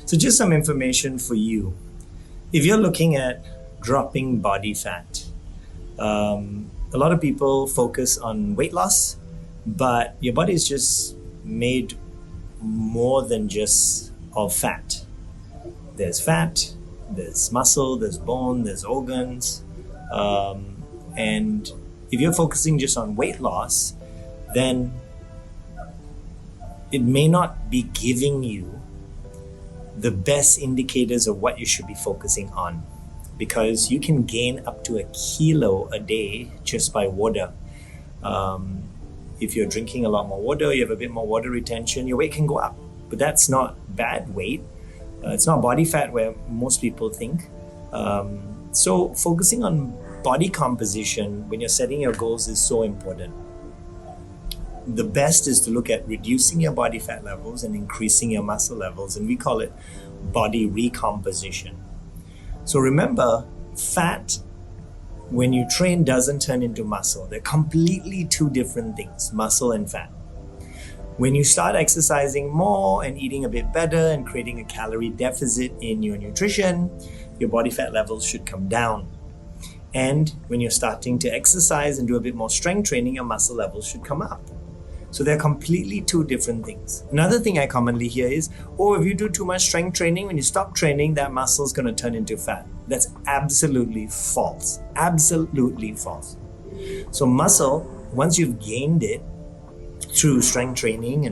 So just some information for you. If you're looking at dropping body fat, a lot of people focus on weight loss, but your body is just made more than just of fat. There's fat, there's muscle, there's bone, there's organs. And if you're focusing just on weight loss, then it may not be giving you the best indicators of what you should be focusing on, because you can gain up to 1 kilo a day just by water. If you're drinking a lot more water, you have a bit more water retention, your weight can go up. But that's not bad weight. It's not body fat where most people think. So focusing on body composition when you're setting your goals is so important. The best is to look at reducing your body fat levels and increasing your muscle levels, and we call it body recomposition. So remember, fat, when you train, doesn't turn into muscle. They're completely two different things, muscle and fat. When you start exercising more and eating a bit better and creating a calorie deficit in your nutrition, your body fat levels should come down. And when you're starting to exercise and do a bit more strength training, your muscle levels should come up. So they're completely two different things. Another thing I commonly hear is, oh, if you do too much strength training, when you stop training, that muscle is going to turn into fat. That's absolutely false. Absolutely false. So muscle, once you've gained it through strength training,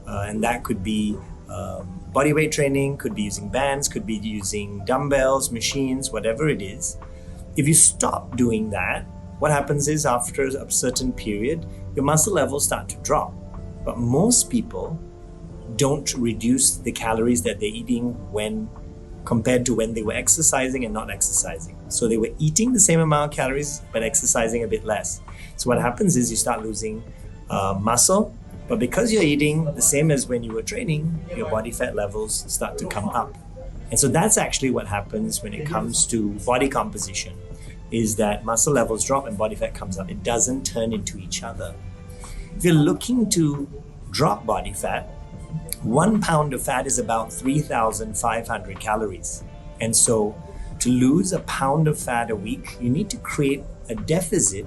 and that could be body weight training, could be using bands, could be using dumbbells, machines, whatever it is. If you stop doing that, what happens is after a certain period, your muscle levels start to drop. But most people don't reduce the calories that they're eating when compared to when they were exercising and not exercising. So they were eating the same amount of calories, but exercising a bit less. So what happens is you start losing muscle, but because you're eating the same as when you were training, your body fat levels start to come up. And so that's actually what happens when it comes to body composition, is that muscle levels drop and body fat comes up. It doesn't turn into each other. If you're looking to drop body fat, 1 pound of fat is about 3,500 calories. And so to lose a pound of fat a week, you need to create a deficit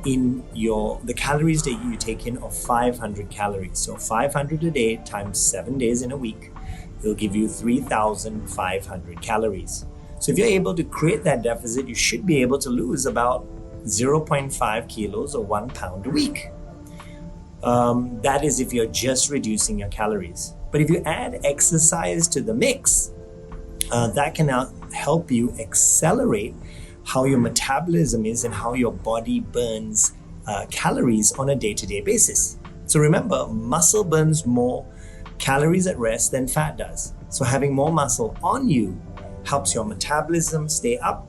in the calories that you take in of 500 calories. So 500 a day times 7 days in a week, it'll give you 3,500 calories. So if you're able to create that deficit, you should be able to lose about 0.5 kilos or 1 pound a week. That is if you're just reducing your calories. But if you add exercise to the mix, that can now help you accelerate how your metabolism is and how your body burns calories on a day-to-day basis. So remember, muscle burns more calories at rest than fat does. So having more muscle on you helps your metabolism stay up,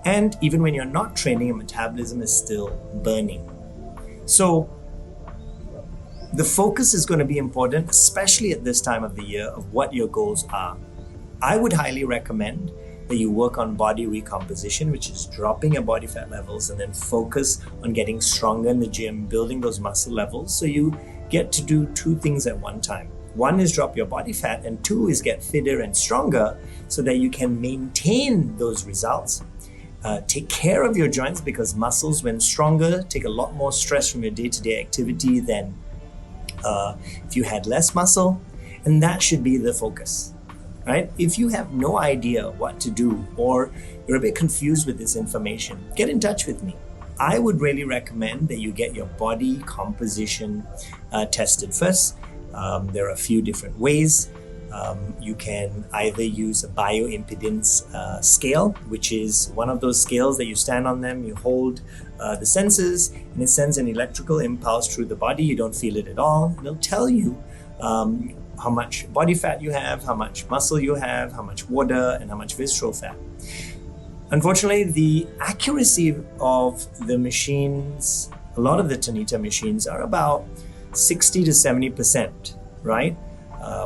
and even when you're not training, your metabolism is still burning. So the focus is going to be important, especially at this time of the year, of what your goals are. I would highly recommend that you work on body recomposition, which is dropping your body fat levels, and then focus on getting stronger in the gym, building those muscle levels, so you get to do two things at one time. One is drop your body fat, and two is get fitter and stronger so that you can maintain those results. Take care of your joints, because muscles, when stronger, take a lot more stress from your day-to-day activity than if you had less muscle, and that should be the focus, right? If you have no idea what to do, or you're a bit confused with this information, get in touch with me. I would really recommend that you get your body composition tested first. There are a few different ways. You can either use a bioimpedance scale, which is one of those scales that you stand on them, you hold the sensors, and it sends an electrical impulse through the body. You don't feel it at all. It'll tell you how much body fat you have, how much muscle you have, how much water, and how much visceral fat. Unfortunately, the accuracy of the machines, a lot of the Tanita machines, are about 60 to 70%, right?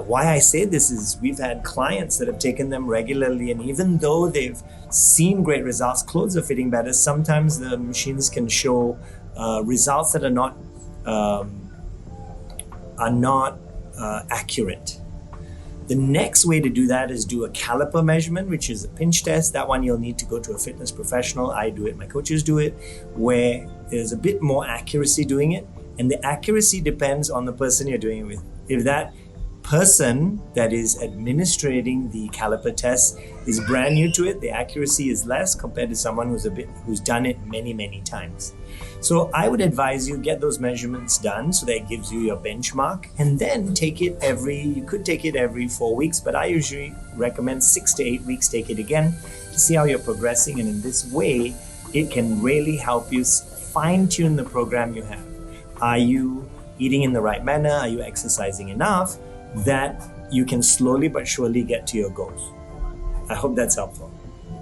Why I say this is we've had clients that have taken them regularly, and even though they've seen great results, clothes are fitting better, sometimes the machines can show results that are not accurate. The next way to do that is do a caliper measurement, which is a pinch test. That one you'll need to go to a fitness professional. I do it, my coaches do it, where there's a bit more accuracy doing it. And the accuracy depends on the person you're doing it with. If that person that is administrating the caliper test is brand new to it, the accuracy is less compared to someone who's done it many times. So I would advise you get those measurements done so that it gives you your benchmark, and then you could take it every 4 weeks, but I usually recommend 6 to 8 weeks, take it again to see how you're progressing. And in this way, it can really help you fine tune the program you have. Are you eating in the right manner? Are you exercising enough that you can slowly but surely get to your goals? I hope that's helpful.